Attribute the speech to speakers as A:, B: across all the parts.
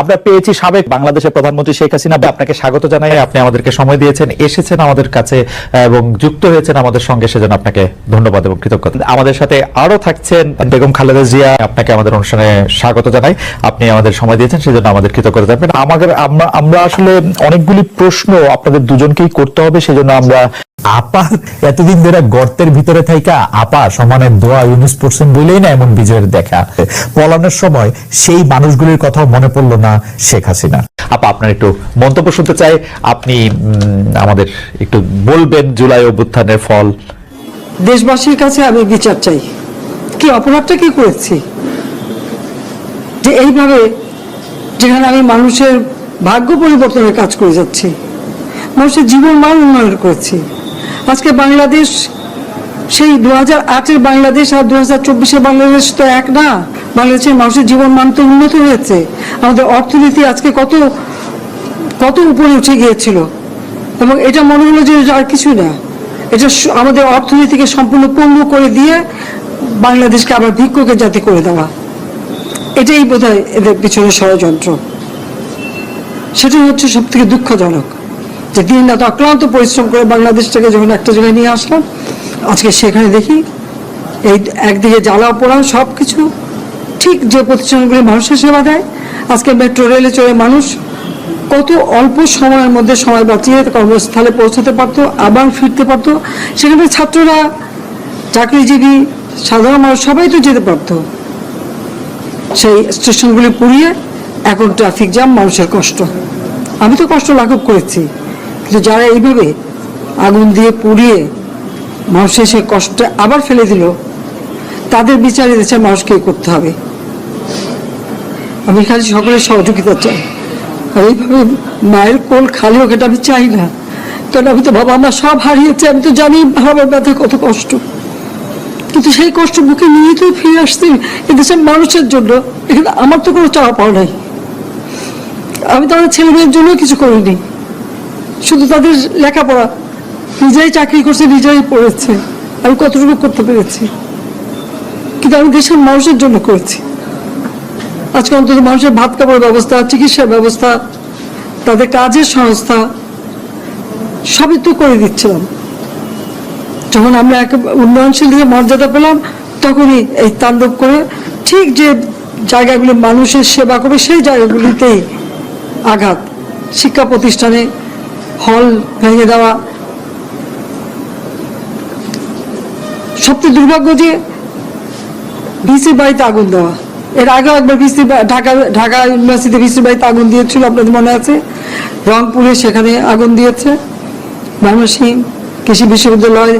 A: আমরা পেয়েছি সাবেক বাংলাদেশের প্রধানমন্ত্রী শেখ হাসিনা। আপনাকে স্বাগত জানাই, আপনি আমাদেরকে সময় দিয়েছেন, এসেছেন আমাদের কাছে এবং যুক্ত হয়েছেন আমাদের সঙ্গে, সেজন্য আপনাকে ধন্যবাদ এবং কৃতজ্ঞতা। আমাদের সাথে আরো থাকছেন বেগম খালেদা জিয়া, আপনাকে আমাদের অনুষ্ঠানে স্বাগত জানাই, আপনি আমাদের সময় দিয়েছেন, সেজন্য আমাদের কৃতজ্ঞতা জানাবেন। আমরা আসলে অনেকগুলি প্রশ্ন আপনাদের দুজনকেই করতে হবে, সেজন্য আমরা
B: আপা এতদিন ধরে গর্তের ভিতরে থাইকা আপা সমানের দোয়া ইউনুস পড়ছেন বলেই না এমন বিজয়ের দেখা। পলানোর সময় সেই মানুষগুলির কথাও মনে পড়লো না শেখ হাসিনা।
A: আপা আপনার একটু মন্তব্য শুনতে চাই, আপনি আমাদের একটু বলবেন জুলাই অভ্যুত্থানের ফল।
C: দেশবাসীর কাছে আমি বিচার চাই, কি অপরাধটা কি করেছি যে এইভাবে, যেখানে আমি মানুষের ভাগ্য পরিবর্তনের কাজ করে যাচ্ছি, মানুষের জীবন মান উন্নয়ন করেছি। আজকে বাংলাদেশ সেই 2008-এর বাংলাদেশ আর 2024-এর বাংলাদেশ তো এক না। বাংলাদেশের মানুষের জীবন মান তো উন্নত হয়েছে, আমাদের অর্থনীতি আজকে কত কত উপরে উঠে গিয়েছিল, এবং এটা মনে হলো যে আর কিছু না, এটা আমাদের অর্থনীতিকে সম্পূর্ণ পঙ্গু করে দিয়ে বাংলাদেশকে আবার ভিক্ষুকের জাতি করে দেওয়া, এটাই বোধহয় এদের পিছনে ষড়যন্ত্র। সেটাই হচ্ছে সব থেকে দুঃখজনক, যে দিন রাত অক্লান্ত পরিশ্রম করে বাংলাদেশটাকে যখন একটা জায়গায় নিয়ে আসলাম, আজকে সেখানে দেখি এই একদিকে জ্বালা পোড়া সব কিছু। ঠিক যে প্রতিষ্ঠানগুলি মানুষের সেবা দেয়, আজকে মেট্রো রেলে চড়ে মানুষ কত অল্প সময়ের মধ্যে সময় বাঁচিয়ে কর্মস্থলে পৌঁছতে পারতো, আবার ফিরতে পারতো। সেখানে ছাত্ররা, চাকরিজীবী, সাধারণ মানুষ সবাই তো যেতে পারতো। সেই স্টেশনগুলি পুড়িয়ে এখন ট্রাফিক জ্যাম, মানুষের কষ্ট। আমি তো কষ্ট লাঘব করেছি, কিন্তু যারা এইভাবে আগুন দিয়ে পুড়িয়ে মানুষের সে কষ্ট আবার ফেলে দিল, তাদের বিচার দেশের মানুষকে করতে হবে। আমি খালি সকলের সহযোগিতা চাই, আর এইভাবে মায়ের কোল খালি হোক এটা আমি চাই না। কারণ আমি তো বাবা মা সব হারিয়েছি, আমি তো জানি বাবার ব্যথা কত কষ্ট, কিন্তু সেই কষ্ট বুকে নিয়ে তো ফিরে আসছি এদেশের মানুষের জন্য। এখানে আমার তো কোনো চাওয়া পাওয়া নাই, আমি তাদের ছেলে মেয়ের জন্য কিছু করিনি, শুধু তাদের লেখাপড়া, নিজেরাই চাকরি করছে, নিজেরাই পড়েছে, আমি কতটুকু করতে পেরেছি, কিন্তু আমি দেশের মানুষের জন্য করেছি। আজকে অন্তত মানুষের ভাত কাপড়ের ব্যবস্থা, চিকিৎসার ব্যবস্থা, তাদের কাজের সংস্থা সবই তো করে দিচ্ছিলাম। যখন আমরা এক উন্নয়নশীল দিয়ে মর্যাদা পেলাম, তখনই এই তাণ্ডব করে ঠিক যে জায়গাগুলি মানুষের সেবা করে সেই জায়গাগুলিতেই আঘাত। শিক্ষা প্রতিষ্ঠানে হল ভেঙে দেওয়া, সবচেয়ে দুর্ভাগ্য যে ভিসি বাড়িতে আগুন দেওয়া। এর আগেও একবার ঢাকা ইউনিভার্সিটি ভিসি বাড়িতে আগুন দিয়েছিল, আপনাদের মনে আছে। রংপুরে সেখানে আগুন দিয়েছে, ময়মনসিংহ কৃষি বিশ্ববিদ্যালয়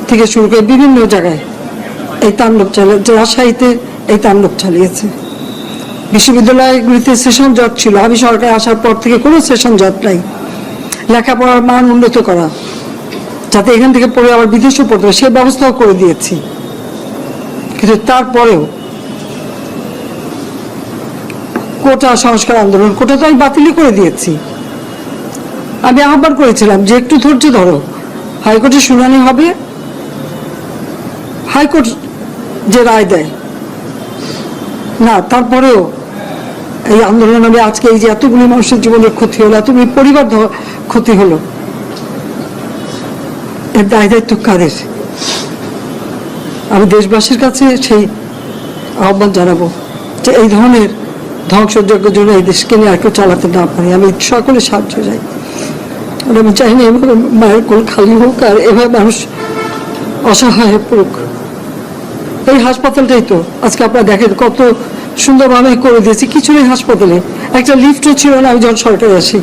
C: থেকে শুরু করে বিভিন্ন জায়গায় এই তাণ্ডব চালিয়েছে। রাজশাহীতে এই তাণ্ডব চালিয়েছে। বিশ্ববিদ্যালয়গুলিতে সেশন জট ছিল, আমি সরকারে আসার পর থেকে কোনো সেশন জট নাই। লেখাপড়ার মান উন্নত করা, যাতে এখান থেকে পড়ে আবার বিদেশেও পড়তে হবে, সে ব্যবস্থাও করে দিয়েছি। কিন্তু তারপরেও কোটা সংস্কার আন্দোলন, কোটা তো আমি বাতিলই করে দিয়েছি। আমি আহ্বান করেছিলাম যে একটু ধৈর্য ধরো, হাইকোর্টে শুনানি হবে, হাইকোর্ট যে রায় দেয় না। তারপরেও এই আন্দোলন, আমি আজকে এই যে এতগুলি মানুষের জীবনের ক্ষতি হলো, এতগুলি পরিবার ক্ষতি হলো, এর দায় দায়িত্ব কাদের? আমি দেশবাসীর কাছে সেই আহ্বান জানাবো যে এই ধরনের ধ্বংসযজ্ঞের জন্য এই দেশকে নিয়ে আর কেউ চালাতে না পারি। আমি সকলে সাহায্য চাই, আমি চাই না এভাবে মায়ের কোল খালি হোক আর এভাবে মানুষ অসহায় হয়ে পড়ুক। এই হাসপাতালটাই তো আজকে আপনারা দেখেন কত সুন্দরভাবে করে দিয়েছি। কিছু নেই হাসপাতালে, একটা লিফটও ছিল না আমি যখন সরকারে আসি।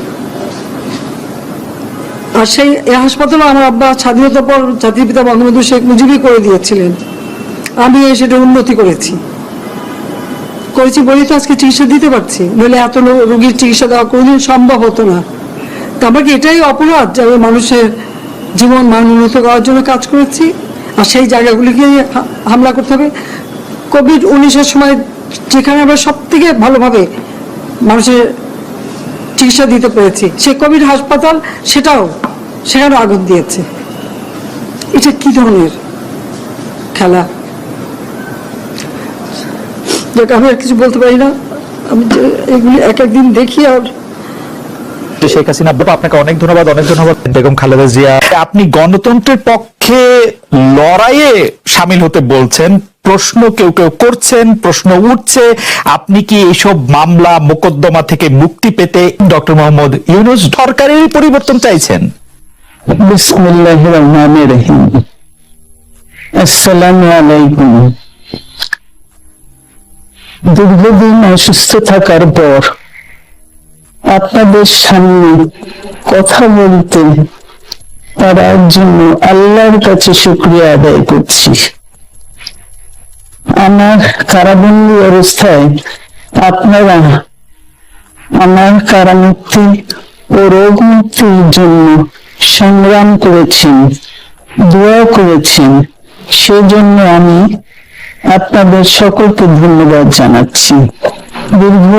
C: আর সেই এই হাসপাতালও আমার আব্বা স্বাধীনতার পর জাতির পিতা বঙ্গবন্ধু শেখ মুজিবই করে দিয়েছিলেন, আমি সেটা উন্নতি করেছি বলেই তো আজকে চিকিৎসা দিতে পারছি, নইলে এত রোগীর চিকিৎসা দেওয়া কোনোদিন সম্ভব হতো না। তা আমাকে এটাই অপরাধ যে আমি মানুষের জীবন মান উন্নত করার জন্য কাজ করেছি, আর সেই জায়গাগুলিকে হামলা করতে হবে। কোভিড-19-এর সময় যেখানে আমরা সব থেকে ভালোভাবে মানুষের চিকিৎসা দিতে পেরেছি, সে কোভিড হাসপাতাল, সেখানে আগুন দিয়েছে। এটা কি ধরনের খেলা? আমি আর কিছু বলতে পারি না। আমি যে এগুলি এক একদিন দেখি আর
A: শেখ হাসিনা আপনাকে অনেক ধন্যবাদ বেগম খালেদা জিয়া, আপনি গণতন্ত্রের পক্ষে লড়াইয়ে সামিল হতে বলছেন, প্রশ্ন কেউ কেউ করছেন, প্রশ্ন উঠছে, আপনি কি এইসব মামলা মোকদ্দমা থেকে মুক্তি পেতে ডক্টর মোহাম্মদ ইউনূস সরকারের পরিবর্তন চাইছেন?
D: বিসমিল্লাহির রহমানির রহিম। আসসালামু আলাইকুম। দীর্ঘদিন অসুস্থ থাকার পর আপনাদের সামনে কথা বলতে পারার জন্য আল্লাহর কাছে শুকরিয়া আদায় করছি। আমার কারাবন্দী অবস্থায় আপনারা আমার কারামুক্তি ও রোগ মুক্তির জন্য সংগ্রাম করেছেন, দোয়া করেছেন, সেজন্য আমি আপনাদের সকলকে ধন্যবাদ জানাচ্ছি। দীর্ঘ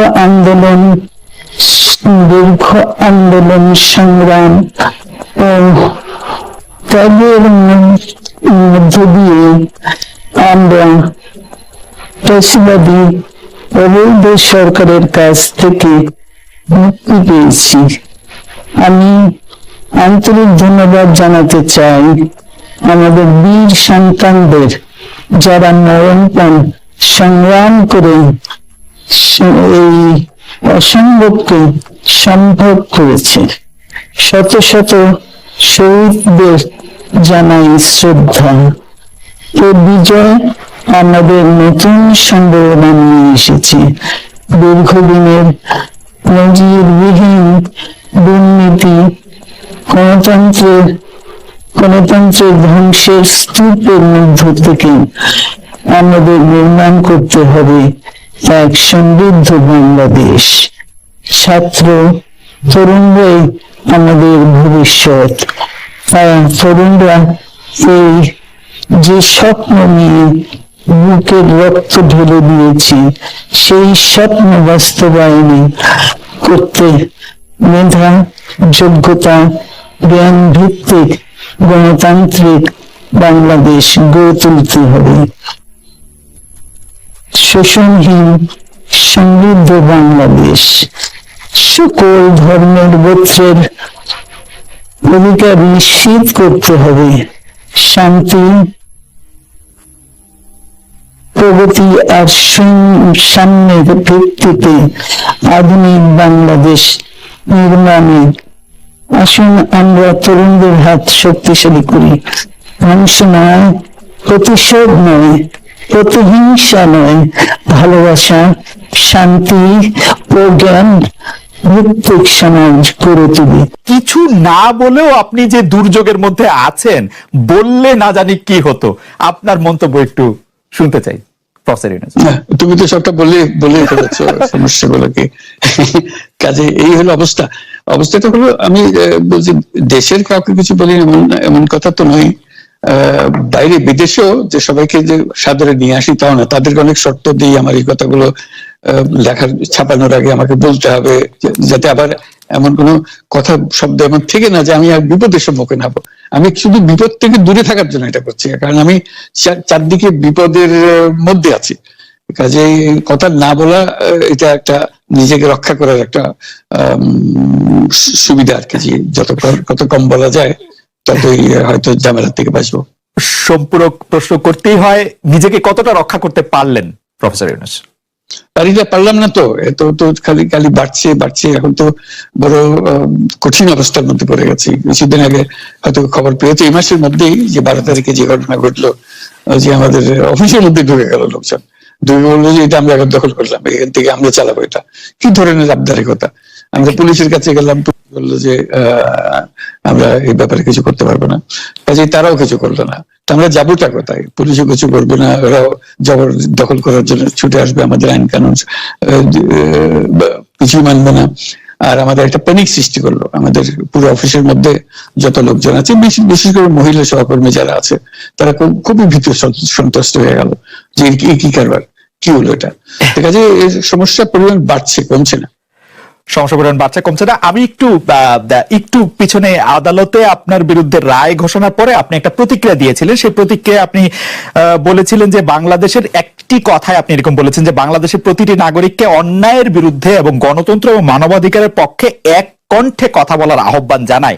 D: আন্দোলন সংগ্রাম ও ত্যাগের মধ্য দিয়ে আমরা ফ্যাসিবাদী অবৈধ সরকারের কাছ থেকে মুক্তি পেয়েছি। আমি আন্তরিক ধন্যবাদ জানাতে চাই আমাদের বীর সন্তানদের, যারা মরণপণ সংগ্রাম করে এই অসম্ভবকে সম্ভব করেছে। শত শত শহীদদের জানাই শ্রদ্ধা। এ বিজয় আমাদের নতুন সম্ভাবনা নিয়ে এসেছে। দীর্ঘদিনের নজিরবিহীন দুর্নীতি, গণতন্ত্রের ধ্বংসের স্তূপের মধ্য থেকে আমাদের নির্মাণ করতে হবে এক সমৃদ্ধ বাংলাদেশ। ছাত্র তরুণরাই আমাদের ভবিষ্যৎ। তরুণরা এই যে স্বপ্ন নিয়ে বুকের রক্ত ঢেলে দিয়েছে, সেই স্বপ্ন বাস্তবায়নে করতে মেধা, যোগ্যতা, জ্ঞান ভিত্তিক গণতান্ত্রিক বাংলাদেশ গড়ে তুলতে হবে। শোষণহীন সমৃদ্ধ বাংলাদেশ, সকল ধর্মের গোত্রের অধিকার নিশ্চিত করতে হবে। শান্তি, প্রগতি আর সামনের ভিত্তিতে আধুনিক বাংলাদেশ নির্মাণে আসুন আমরা তরুণদের হাত শক্তিশালী করি। ধ্বংস নয়, প্রতিশোধ নয়, প্রতিহিংসা নয়, ভালোবাসা, শান্তি ও জ্ঞান ভিত্তিক সমাজ গড়ে তুলি।
A: কিছু না বলেও আপনি যে দুর্যোগের মধ্যে আছেন, বললে না জানি কি হতো, আপনার মন্তব্য একটু শুনতে চাই প্রফেসর ইউনূস।
D: তুমি তো সবটা বলে ফেলেছ সমস্যাগুলোকে। কাজে এই হলো অবস্থাটা হলো, আমি বলছি দেশের কাউকে কিছু বলি এমন কথা তো নয়। বাইরে বিদেশেও যে সবাইকে যে সাদরে নিয়ে আসি তাও না, তাদেরকে অনেক শর্ত দিই আমার এই কথাগুলো লেখার ছাপানোর আগে আমাকে বলতে হবে, যাতে আবার এমন কোনো কথা শব্দ এমন থেকে না যে আমি আর বিপদের সম্মুখীন হবো। আমি শুধু বিপদ থেকে দূরে থাকার জন্য এটা করছি, কারণ আমি চারদিকে বিপদের মধ্যে আছি। কাজে কথা না বলা, এটা একটা নিজেকে রক্ষা করার একটা সুবিধা আর কি। কত কম বলা যায় ততই হয়তো ঝামেলা থেকে বাঁচবো।
A: সম্পূরক প্রশ্ন করতেই হয়, নিজেকে কতটা রক্ষা করতে পারলেন প্রফেসর ইউনূস?
D: পারলাম না তো, এত তো খালি বাড়ছে। এখন তো বড় কঠিন অবস্থার মধ্যে পড়ে গেছি। কিছুদিন আগে হয়তো খবর পেয়েছে, এই মাসের মধ্যেই যে 12 তারিখে যে ঘটনা ঘটলো, যে আমাদের অফিসের মধ্যে ঢুকে গেল লোকজন, ঢুকে বললো যে এটা আমরা এখন দখল করলাম, এখান থেকে আমরা চালাবো। এটা কি ধরনের আবদারিকতা! আমরা পুলিশের কাছে গেলাম, বললো যে আমরা এই ব্যাপারে কিছু করতে পারবো না। কাজে তারাও কিছু করলো না। আমরা যাবোটা কোথায়? পুলিশও কিছু করবে না, ওরাও জবর দখল করার জন্য ছুটে আসবে, আমাদের আইন কানুন কিছুই মানবে না। আর আমাদের একটা প্যানিক সৃষ্টি করলো আমাদের পুরো অফিসের মধ্যে যত লোকজন আছে, বিশেষ করে মহিলা সহকর্মী যারা আছে, তারা খুবই ভীত সন্ত্রস্ত হয়ে গেল যে কি কারবার, কি হলো এটা। কাজে সমস্যার পরিমাণ বাড়ছে, কমছে না।
A: সমস্যা পরিমাণ বাড়ছে, কমছে না। আমি একটু পিছনে আদালতে আপনার বিরুদ্ধে রায় ঘোষণার পরে আপনি একটা প্রতিক্রিয়া দিয়েছিলেন। সেই প্রতিক্রিয়া আপনি বলেছিলেন যে বাংলাদেশের একটি একটি কথায় আপনি এরকম বলেছেন যে বাংলাদেশের প্রতিটি নাগরিককে অন্যায়ের বিরুদ্ধে এবং গণতন্ত্র এবং মানবাধিকারের পক্ষে এক কণ্ঠে কথা বলার আহ্বান জানায়।